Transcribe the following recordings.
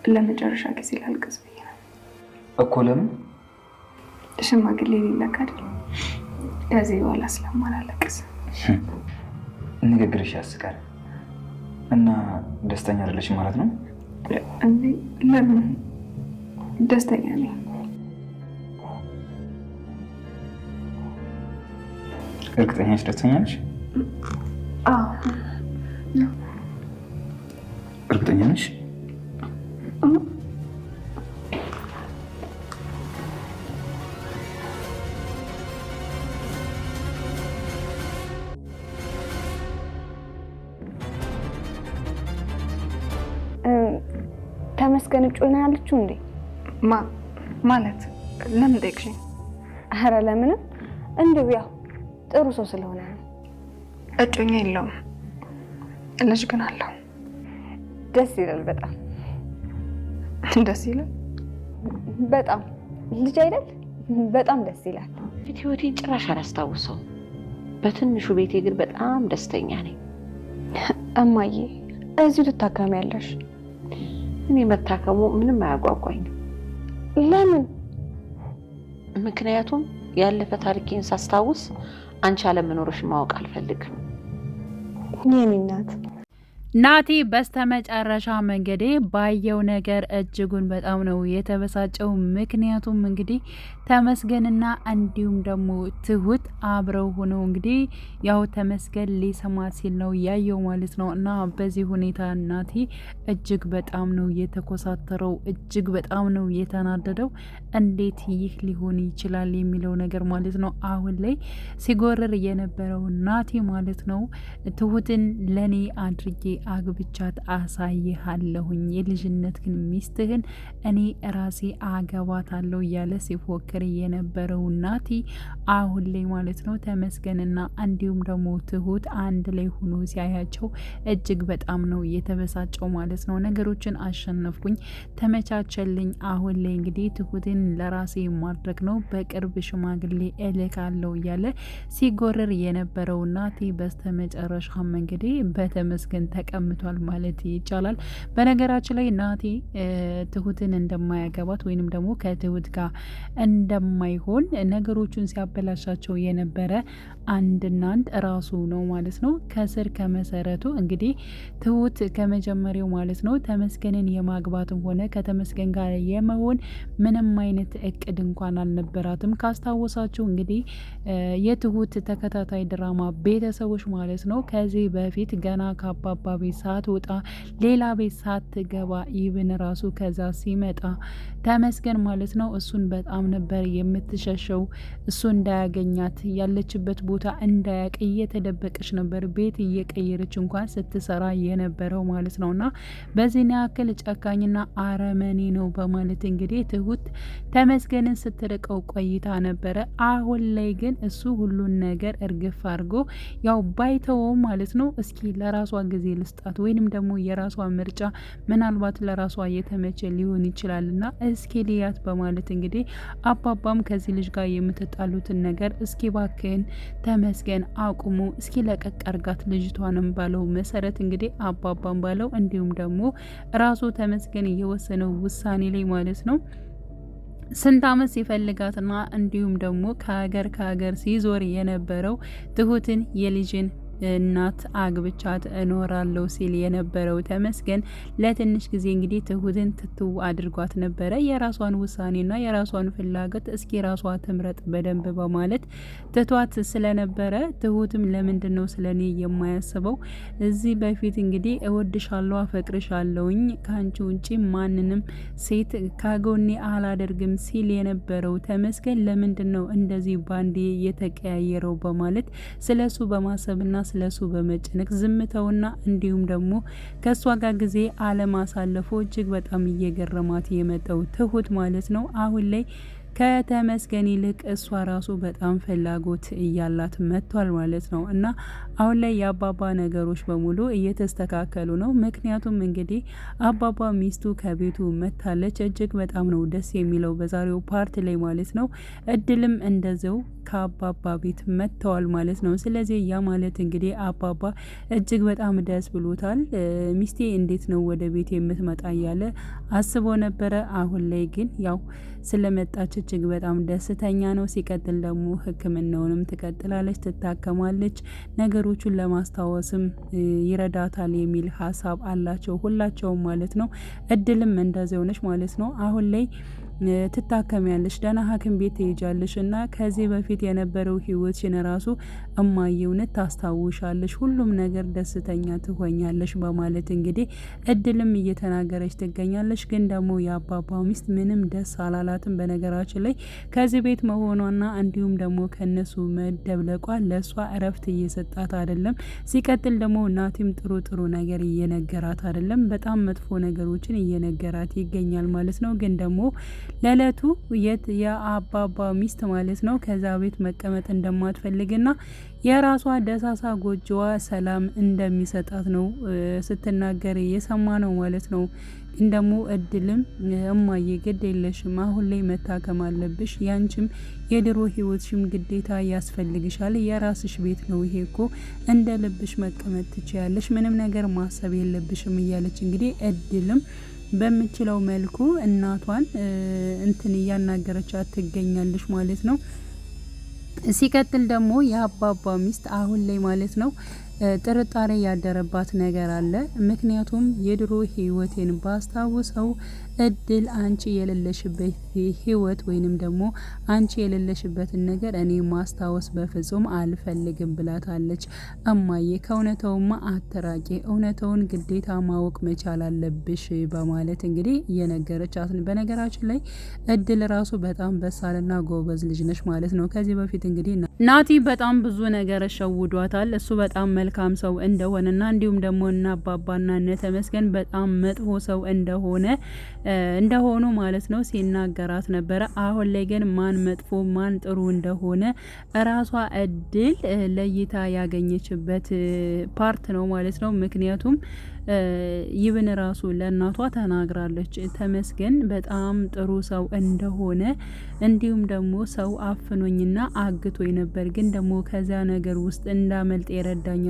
ለመጨረሻ ጊዜ ላልቅስ ብዬ ነው እኮ። ለምን? ሽማግሌ ሊላክ አይደል? ከዚህ በኋላ ስለማላለቅስ። ንግግርሽ ያስቃል። እና ደስተኛ አይደለሽ ማለት ነው? እንዴ ለምን? ደስተኛ ነኝ። እርግጠኛ ነሽ ደስተኛ ነሽ? አዎ። እርግጠኛ ነሽ? ተመስገን እጮኛ ያለችው እንዴ? ማለት ለምን ጠይቅሽኝ? ኧረ ለምንም፣ እንዲሁ ያው ጥሩ ሰው ስለሆነ ነው። እጮኛ የለውም፣ ልጅ ግን አለው። ደስ ይላል። በጣም ደስ ይላል። በጣም ልጅ አይደል? በጣም ደስ ይላል። ህይወቴን ጭራሽ አላስታውሰው። በትንሹ ቤቴ ግን በጣም ደስተኛ ነኝ። እማዬ እዚሁ ትታከሚያለሽ። እኔ መታከሙ ምንም አያጓጓኝም። ለምን? ምክንያቱም ያለፈ ታሪኬን ሳስታውስ አንቺ አለመኖርሽ ማወቅ አልፈልግም። የኔ እናት ናቲ በስተመጨረሻ መንገዴ ባየው ነገር እጅጉን በጣም ነው የተበሳጨው። ምክንያቱም እንግዲህ ተመስገንና እንዲሁም ደግሞ ትሁት አብረው ሆነው እንግዲህ ያው ተመስገን ሊሰማ ሲል ነው ያየው ማለት ነው። እና በዚህ ሁኔታ ናቲ እጅግ በጣም ነው የተኮሳተረው፣ እጅግ በጣም ነው የተናደደው። እንዴት ይህ ሊሆን ይችላል የሚለው ነገር ማለት ነው። አሁን ላይ ሲጎርር የነበረው ናቲ ማለት ነው ትሁትን ለኔ አድርጌ አግብቻት አሳይሃለሁኝ፣ የልጅነት ግን ሚስትህን እኔ ራሴ አገባታለሁ እያለ ሲፎክር የነበረው ናቲ አሁን ላይ ማለት ነው ተመስገንና እንዲሁም ደግሞ ትሁት አንድ ላይ ሆኖ ሲያያቸው እጅግ በጣም ነው የተበሳጨው ማለት ነው። ነገሮችን አሸነፍኩኝ፣ ተመቻቸልኝ፣ አሁን ላይ እንግዲህ ትሁትን ለራሴ ማድረግ ነው፣ በቅርብ ሽማግሌ እልካለሁ እያለ ሲጎርር የነበረው ናቲ በስተመጨረሻም እንግዲህ በተመስገን ተቀምጧል ማለት ይቻላል። በነገራችን ላይ ናቲ ትሁትን እንደማያገባት ወይንም ደግሞ ከትሁት ጋር እንደማይሆን ነገሮቹን ሲያበላሻቸው የነበረ አንድና አንድ ራሱ ነው ማለት ነው። ከስር ከመሰረቱ እንግዲህ ትሁት ከመጀመሪያው ማለት ነው ተመስገንን የማግባትም ሆነ ከተመስገን ጋር የመሆን ምንም አይነት እቅድ እንኳን አልነበራትም። ካስታወሳችሁ እንግዲህ የትሁት ተከታታይ ድራማ ቤተሰቦች ማለት ነው ከዚህ በፊት ገና ከአባባ ቤት ሳትወጣ ሌላ ቤት ሳትገባ ኢብን ራሱ ከዛ ሲመጣ ተመስገን ማለት ነው እሱን በጣም ነበር የምትሸሸው። እሱ እንዳያገኛት ያለችበት ቦታ እንዳያቅ እየተደበቀች ነበር ቤት እየቀየረች እንኳን ስትሰራ የነበረው ማለት ነውና በዚህ ያክል ጨካኝና አረመኔ ነው በማለት እንግዲህ ትሁት ተመስገንን ስትርቀው ቆይታ ነበረ። አሁን ላይ ግን እሱ ሁሉን ነገር እርግፍ አድርጎ ያው ባይተወው ማለት ነው እስኪ ለራሷ ጊዜ ልስጣት ወይንም ደግሞ የራሷ ምርጫ ምናልባት ለራሷ የተመቸ ሊሆን ይችላልና እስኪ ልያት በማለት እንግዲህ አባባም ከዚህ ልጅ ጋር የምትጣሉትን ነገር እስኪ ባክን ተመስገን አቁሙ፣ እስኪ ለቀቅ አርጋት ልጅቷንም ባለው መሰረት እንግዲህ አባባም ባለው እንዲሁም ደግሞ ራሱ ተመስገን የወሰነው ውሳኔ ላይ ማለት ነው ስንት አመት ሲፈልጋትና እንዲሁም ደግሞ ከሀገር ሲዞር የነበረው ትሁትን የልጅን እናት አግብቻት እኖራለሁ ሲል የነበረው ተመስገን ለትንሽ ጊዜ እንግዲህ ትሁትን ትትው አድርጓት ነበረ። የራሷን ውሳኔና የራሷን ፍላጎት እስኪ ራሷ ትምረጥ በደንብ በማለት ትቷት ስለነበረ ትሁትም ለምንድን ነው ስለኔ የማያስበው? እዚህ በፊት እንግዲህ እወድሻለሁ፣ አፈቅርሻለሁኝ ከአንቺ ውጪ ማንንም ሴት ካጎኔ አላደርግም ሲል የነበረው ተመስገን ለምንድን ነው እንደዚህ ባንዴ የተቀያየረው? በማለት ስለሱ በማሰብና ስለሱ በመጨነቅ ዝምታውና እንዲሁም ደግሞ ከሷ ጋር ጊዜ አለማሳለፉ እጅግ በጣም እየገረማት የመጣው ትሁት ማለት ነው አሁን ላይ ከተመስገን ይልቅ እሷ ራሱ በጣም ፍላጎት እያላት መጥቷል ማለት ነው። እና አሁን ላይ የአባባ ነገሮች በሙሉ እየተስተካከሉ ነው። ምክንያቱም እንግዲህ አባባ ሚስቱ ከቤቱ መታለች። እጅግ በጣም ነው ደስ የሚለው በዛሬው ፓርት ላይ ማለት ነው። እድልም እንደዚው ከአባባ ቤት መጥተዋል ማለት ነው። ስለዚህ ያ ማለት እንግዲህ አባባ እጅግ በጣም ደስ ብሎታል። ሚስቴ እንዴት ነው ወደ ቤት የምትመጣ እያለ አስቦ ነበረ። አሁን ላይ ግን ያው ስለመጣች እጅግ በጣም ደስተኛ ነው። ሲቀጥል ደግሞ ሕክምናውንም ትቀጥላለች፣ ትታከማለች፣ ነገሮቹን ለማስታወስም ይረዳታል የሚል ሀሳብ አላቸው ሁላቸውም ማለት ነው። እድልም እንደዚያው ነች ማለት ነው። አሁን ላይ ትታከሚያለሽ፣ ደህና ሐኪም ቤት ትሄጃለሽ እና ከዚህ በፊት የነበረው ህይወትሽን ራሱ እማየውነት ታስታውሻለሽ፣ ሁሉም ነገር ደስተኛ ትሆኛለሽ በማለት እንግዲህ እድልም እየተናገረች ትገኛለች። ግን ደግሞ የአባባ ሚስት ምንም ደስ አላላትም። በነገራችን ላይ ከዚህ ቤት መሆኗና እንዲሁም ደግሞ ከነሱ መደብለቋ ለእሷ እረፍት እየሰጣት አይደለም። ሲቀጥል ደግሞ ናቲም ጥሩ ነገር እየነገራት አይደለም። በጣም መጥፎ ነገሮችን እየነገራት ይገኛል ማለት ነው። ግን ደግሞ ለእለቱ የአባባ ሚስት ማለት ነው ከዛ ቤት መቀመጥ እንደማትፈልግና የራሷ ደሳሳ ጎጆዋ ሰላም እንደሚሰጣት ነው ስትናገር የሰማ ነው ማለት ነው። ግን ደግሞ እድልም እማዬ ግድ የለሽም፣ አሁን ላይ መታከም አለብሽ፣ ያንቺም የድሮ ህይወትሽም ግዴታ ያስፈልግሻል፣ የራስሽ ቤት ነው ይሄ እኮ፣ እንደ ልብሽ መቀመጥ ትችያለሽ፣ ምንም ነገር ማሰብ የለብሽም እያለች እንግዲህ እድልም በምችለው መልኩ እናቷን እንትን እያናገረቻት ትገኛለች ማለት ነው። ሲቀጥል ደግሞ የአባባ ሚስት አሁን ላይ ማለት ነው ጥርጣሬ ያደረባት ነገር አለ። ምክንያቱም የድሮ ህይወቴን ባስታውሰው እድል አንቺ የሌለሽበት ህይወት ወይንም ደግሞ አንቺ የሌለሽበትን ነገር እኔ ማስታወስ በፍጹም አልፈልግም ብላታለች። እማዬ ከእውነታውማ አትራቂ፣ እውነታውን ግዴታ ማወቅ መቻል አለብሽ በማለት እንግዲህ እየነገረቻት። በነገራችን ላይ እድል ራሱ በጣም በሳልና ጎበዝ ልጅ ነች ማለት ነው። ከዚህ በፊት እንግዲህ ናቲ በጣም ብዙ ነገር ሸውዷታል። እሱ በጣም መልካም ሰው እንደሆነና እንዲሁም ደግሞ እና አባባና እነ ተመስገን በጣም መጥፎ ሰው እንደሆኑ ማለት ነው ሲናገራት ነበረ። አሁን ላይ ግን ማን መጥፎ ማን ጥሩ እንደሆነ ራሷ እድል ለይታ ያገኘችበት ፓርት ነው ማለት ነው። ምክንያቱም ይብን ራሱ ለእናቷ ተናግራለች። ተመስገን በጣም ጥሩ ሰው እንደሆነ እንዲሁም ደግሞ ሰው አፍኖኝና አግቶኝ ነበር፣ ግን ደግሞ ከዛ ነገር ውስጥ እንዳመልጥ የረዳኝ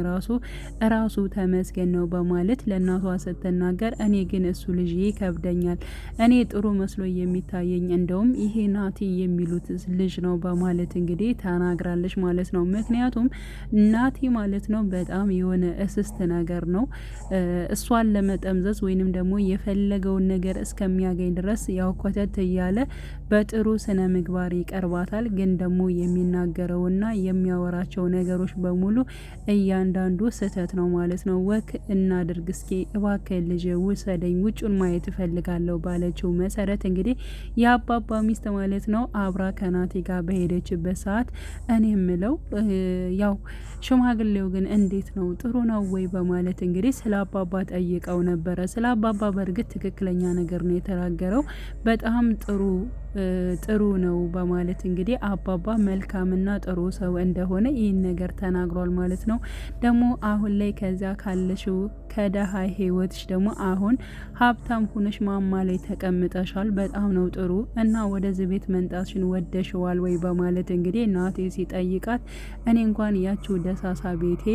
ራሱ ተመስገን ነው በማለት ለእናቷ ስትናገር፣ እኔ ግን እሱ ልጅ ይከብደኛል፣ እኔ ጥሩ መስሎ የሚታየኝ እንደውም ይሄ ናቲ የሚሉት ልጅ ነው በማለት እንግዲህ ተናግራለች ማለት ነው። ምክንያቱም ናቲ ማለት ነው በጣም የሆነ እስስት ነገር ነው። እሷን ለመጠምዘዝ ወይንም ደግሞ የፈለገውን ነገር እስከሚያገኝ ድረስ ያው ኮተት እያለ በጥሩ ስነ ምግባር ይቀርባታል። ግን ደግሞ የሚናገረውና የሚያወራቸው ነገሮች በሙሉ እያንዳንዱ ስህተት ነው ማለት ነው። ወክ እናድርግ እስኪ እባክህ ልጅ ውሰደኝ፣ ውጩን ማየት እፈልጋለሁ ባለችው መሰረት እንግዲህ የአባባ ሚስት ማለት ነው አብራ ከናቲ ጋር በሄደችበት ሰዓት እኔ የምለው ያው ሽማግሌው ግን እንዴት ነው ጥሩ ነው ወይ በማለት እንግዲህ ስለ አባባ ጠይቀው ነበረ። ስለ አባባ በእርግጥ ትክክለኛ ነገር ነው የተናገረው። በጣም ጥሩ ነው በማለት እንግዲህ አባባ መልካምና ጥሩ ሰው እንደሆነ ይህን ነገር ተናግሯል ማለት ነው። ደግሞ አሁን ላይ ከዛ ካለሽው ከደሃ ህይወትሽ ደግሞ አሁን ሀብታም ሁነሽ ማማ ላይ ተቀምጠሻል፣ በጣም ነው ጥሩ እና ወደዚህ ቤት መንጣትሽን ወደሽዋል ወይ በማለት እንግዲህ ናቴ ሲጠይቃት እኔ እንኳን ያቺው ደሳሳ ቤቴ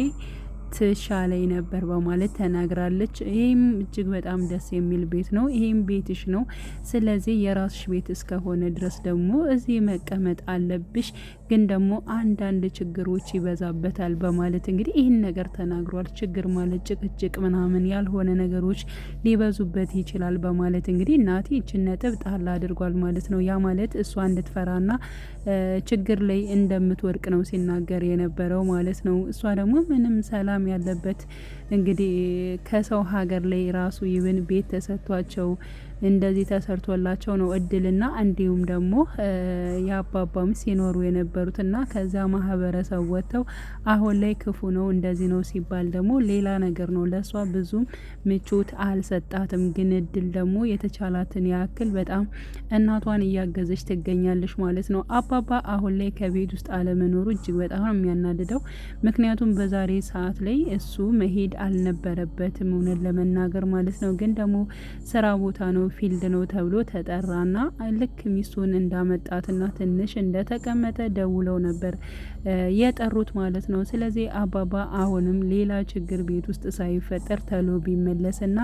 ትሻለኝ ነበር በማለት ተናግራለች። ይህም እጅግ በጣም ደስ የሚል ቤት ነው። ይህም ቤትሽ ነው። ስለዚህ የራስሽ ቤት እስከሆነ ድረስ ደግሞ እዚህ መቀመጥ አለብሽ። ግን ደግሞ አንዳንድ ችግሮች ይበዛበታል በማለት እንግዲህ ይህን ነገር ተናግሯል። ችግር ማለት ጭቅጭቅ ምናምን ያልሆነ ነገሮች ሊበዙበት ይችላል በማለት እንግዲህ እናቴ ይችን ነጥብ ጣል አድርጓል ማለት ነው። ያ ማለት እሷ እንድትፈራና ችግር ላይ እንደምትወድቅ ነው ሲናገር የነበረው ማለት ነው። እሷ ደግሞ ምንም ሰላም ያለበት እንግዲህ ከሰው ሀገር ላይ ራሱ ይብን ቤት ተሰጥቷቸው እንደዚህ ተሰርቶላቸው ነው እድልና እንዲሁም ደግሞ የአባባም ሲኖሩ የነበሩትና ከዛ ማህበረሰብ ወጥተው አሁን ላይ ክፉ ነው እንደዚህ ነው ሲባል ደግሞ ሌላ ነገር ነው። ለሷ ብዙም ምቾት አልሰጣትም። ግን እድል ደግሞ የተቻላትን ያክል በጣም እናቷን እያገዘች ትገኛለች ማለት ነው። አባባ አሁን ላይ ከቤት ውስጥ አለመኖሩ እጅግ በጣም ነው የሚያናድደው። ምክንያቱም በዛሬ ሰዓት ላይ እሱ መሄድ አልነበረበትም እውነት ለመናገር ማለት ነው። ግን ደግሞ ስራ ቦታ ነው ፊልድ ነው ተብሎ ተጠራና ልክ ሚስቱን እንዳመጣትና ትንሽ እንደተቀመጠ ደውለው ነበር የጠሩት ማለት ነው። ስለዚህ አባባ አሁንም ሌላ ችግር ቤት ውስጥ ሳይፈጠር ተሎ ቢመለስና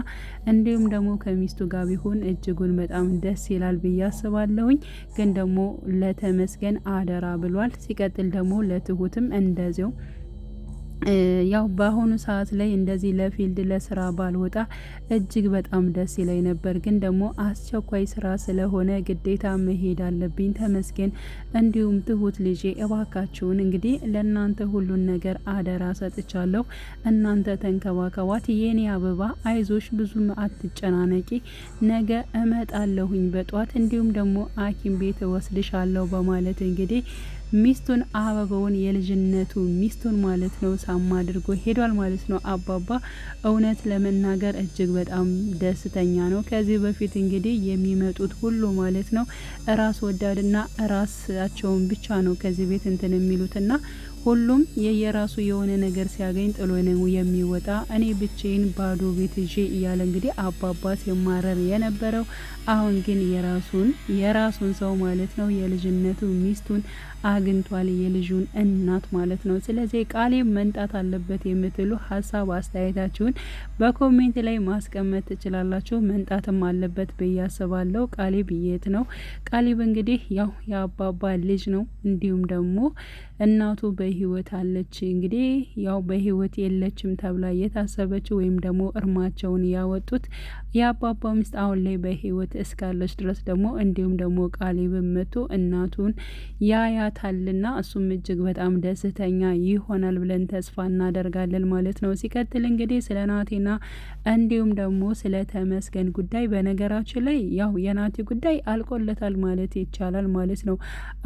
እንዲሁም ደግሞ ከሚስቱ ጋር ቢሆን እጅጉን በጣም ደስ ይላል ብዬ አስባለሁኝ። ግን ደግሞ ለተመስገን አደራ ብሏል። ሲቀጥል ደግሞ ለትሁትም እንደዚው ያው በአሁኑ ሰዓት ላይ እንደዚህ ለፊልድ ለስራ ባልወጣ እጅግ በጣም ደስ ይለኝ ነበር። ግን ደግሞ አስቸኳይ ስራ ስለሆነ ግዴታ መሄድ አለብኝ። ተመስገን እንዲሁም ትሁት ልጄ እባካችሁን እንግዲህ ለእናንተ ሁሉን ነገር አደራ ሰጥቻለሁ። እናንተ ተንከባከቧት የኔ አበባ፣ አይዞሽ፣ ብዙም አትጨናነቂ፣ ነገ እመጣለሁኝ በጧት እንዲሁም ደግሞ ሐኪም ቤት ወስድሻለሁ በማለት እንግዲህ ሚስቱን አበባውን የልጅነቱ ሚስቱን ማለት ነው ሳማ አድርጎ ሄዷል ማለት ነው። አባባ እውነት ለመናገር እጅግ በጣም ደስተኛ ነው። ከዚህ በፊት እንግዲህ የሚመጡት ሁሉ ማለት ነው ራስ ወዳድና ራሳቸውን ብቻ ነው ከዚህ ቤት እንትን የሚሉትና ሁሉም የየራሱ የሆነ ነገር ሲያገኝ ጥሎ ነው የሚወጣ። እኔ ብቻዬን ባዶ ቤት ይዤ እያለ እንግዲህ አባባ ሲማረር የነበረው አሁን ግን የራሱን ሰው ማለት ነው የልጅነቱ ሚስቱን አግኝቷል፣ የልጁን እናት ማለት ነው። ስለዚህ ቃሌብ መምጣት አለበት የምትሉ ሀሳብ አስተያየታችሁን በኮሜንት ላይ ማስቀመጥ ትችላላችሁ። መምጣትም አለበት ብዬ አስባለሁ። ቃሌብ የት ነው? ቃሌብ እንግዲህ ያው የአባባ ልጅ ነው። እንዲሁም ደግሞ እናቱ በህይወት አለች። እንግዲህ ያው በህይወት የለችም ተብላ የታሰበችው ወይም ደግሞ እርማቸውን ያወጡት የአባባ ሚስት አሁን ላይ በህይወት እስካለች ድረስ ደግሞ እንዲሁም ደግሞ ቃሌብ መጥቶ እናቱን ያያታልና እሱም እጅግ በጣም ደስተኛ ይሆናል ብለን ተስፋ እናደርጋለን ማለት ነው። ሲቀጥል እንግዲህ ስለ ናቴና እንዲሁም ደግሞ ስለ ተመስገን ጉዳይ በነገራችን ላይ ያው የናቴ ጉዳይ አልቆለታል ማለት ይቻላል ማለት ነው።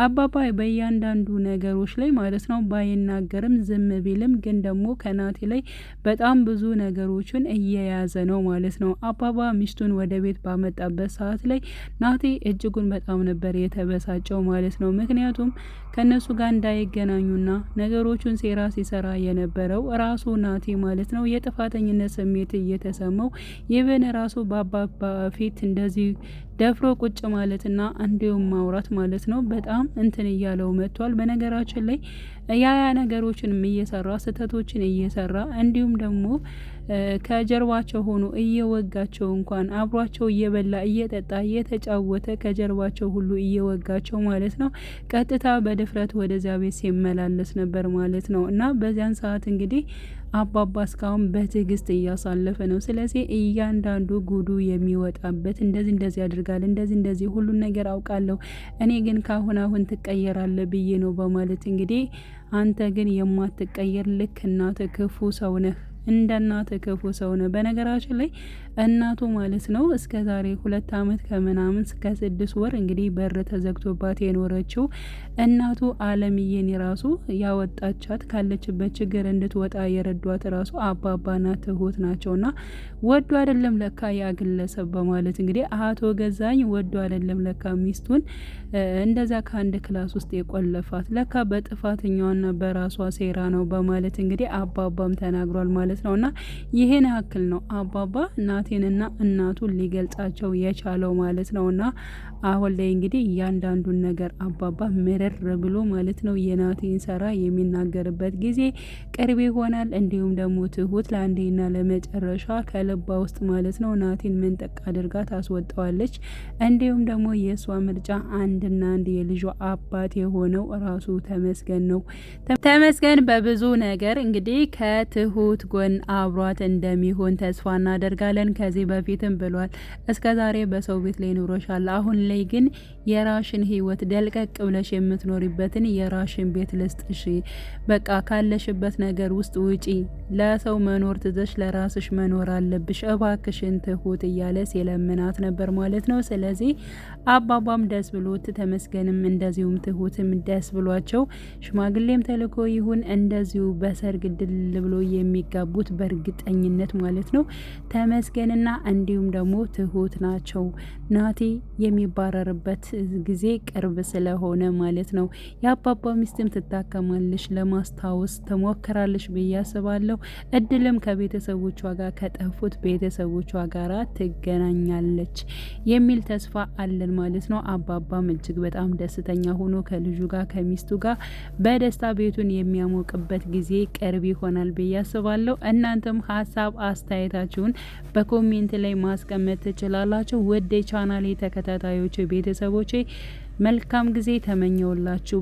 አባባ በእያንዳንዱ ነገሮች ላይ ማለት ነው ባይናገርም ዝም ቢልም ግን ደግሞ ከናቴ ላይ በጣም ብዙ ነገሮችን እየያዘ ነው ማለት ነው። አባባ ሚስቱን ወደ ቤት ባመጣበት ሰዓት ላይ ናቴ እጅጉን በጣም ነበር የተበሳጨው ማለት ነው። ምክንያቱም ከነሱ ጋር እንዳይገናኙና ነገሮቹን ሴራ ሲሰራ የነበረው ራሱ ናቴ ማለት ነው። የጥፋተኝነት ስሜት እየተሰማው ይብን ራሱ በአባባ ፊት እንደዚህ ደፍሮ ቁጭ ማለትና እንዲሁም ማውራት ማለት ነው በጣም እንትን እያለው መጥቷል። በነገራችን ላይ ያ ነገሮችንም እየሰራ ስህተቶችን እየሰራ እንዲሁም ደግሞ ከጀርባቸው ሆኖ እየወጋቸው እንኳን አብሯቸው እየበላ እየጠጣ እየተጫወተ ከጀርባቸው ሁሉ እየወጋቸው ማለት ነው ቀጥታ በድፍረት ወደዚያ ቤት ሲመላለስ ነበር ማለት ነው። እና በዚያን ሰዓት እንግዲህ አባባ እስካሁን በትዕግስት እያሳለፈ ነው። ስለዚህ እያንዳንዱ ጉዱ የሚወጣበት እንደዚህ ያድርጋል እንደዚህ ሁሉን ነገር አውቃለሁ፣ እኔ ግን አሁን ትቀየራለህ ብዬ ነው በማለት እንግዲህ አንተ ግን የማትቀየር ልክ እናት ክፉ ሰው ነህ፣ እንደ እናት ክፉ ሰው ነው። በነገራችን ላይ እናቱ ማለት ነው እስከ ዛሬ 2 አመት ከምናምን እስከ 6 ወር እንግዲህ በር ተዘግቶባት የኖረችው እናቱ አለምዬን ራሱ ያወጣቻት ካለችበት ችግር እንድትወጣ የረዷት ራሱ አባባና ትሁት ናቸውና ወዶ አይደለም ለካ ያ ግለሰብ በማለት እንግዲህ አቶ ገዛኝ ወዶ አይደለም ለካ ሚስቱን እንደዛ ከአንድ ክላስ ውስጥ የቆለፋት ለካ በጥፋተኛውና በራሷ ሴራ ነው በማለት እንግዲህ አባባም ተናግሯል ማለት ነውና ይሄን ያክል ነው አባባ ናቴንና እናቱን ሊገልጻቸው የቻለው ማለት ነውና አሁን ላይ እንግዲህ እያንዳንዱን ነገር አባባ ምርር ብሎ ማለት ነው የናቴን ሰራ የሚናገርበት ጊዜ ቅርብ ይሆናል። እንዲሁም ደግሞ ትሁት ለአንዴና ለመጨረሻ ከልባ ውስጥ ማለት ነው ናቴን ምንጠቅ አድርጋ ታስወጣዋለች። እንዲሁም ደግሞ የእሷ ምርጫ አንድና አንድ የልጇ አባት የሆነው ራሱ ተመስገን ነው። ተመስገን በብዙ ነገር እንግዲህ ከትሁት ጎን አብሯት እንደሚሆን ተስፋ እናደርጋለን። ከዚህ በፊትም ብሏል እስከዛሬ በሰው ቤት ላይ ኑሮሻል፣ አሁን ላይ ግን የራሽን ህይወት ደልቀቅ ብለሽ የምትኖሪበትን የራሽን ቤት ልስጥሽ፣ በቃ ካለሽበት ነገር ውስጥ ውጪ፣ ለሰው መኖር ትዘሽ ለራስሽ መኖር አለብሽ፣ እባክሽን ትሁት እያለ ሲለምናት ነበር ማለት ነው። ስለዚህ አባባም ደስ ብሎት ተመስገንም እንደዚሁም ትሁትም ደስ ብሏቸው ሽማግሌም ተልኮ ይሁን እንደዚሁ በሰርግ ድል ብሎ የሚጋቡት በእርግጠኝነት ማለት ነው ተመስገንና እንዲሁም ደግሞ ትሁት ናቸው። ናቲ የሚባረርበት ጊዜ ቅርብ ስለሆነ ማለት ነው። የአባባ ሚስትም ትታከማለች ለማስታወስ ትሞክራለች ብዬ አስባለሁ። እድልም ከቤተሰቦቿ ጋር ከጠፉት ቤተሰቦቿ ጋር ትገናኛለች የሚል ተስፋ አለን ማለት ነው። አባባም እጅግ በጣም ደስተኛ ሆኖ ከልጁ ጋር ከሚስቱ ጋር በደስታ ቤቱን የሚያሞቅበት ጊዜ ቅርብ ይሆናል ብዬ አስባለሁ። እናንተም ሀሳብ አስተያየታችሁን በኮሜንት ላይ ማስቀመጥ ትችላላችሁ። ውድ የቻናሌ ተከታታዮች ቤተሰቦቼ መልካም ጊዜ ተመኘውላችሁ።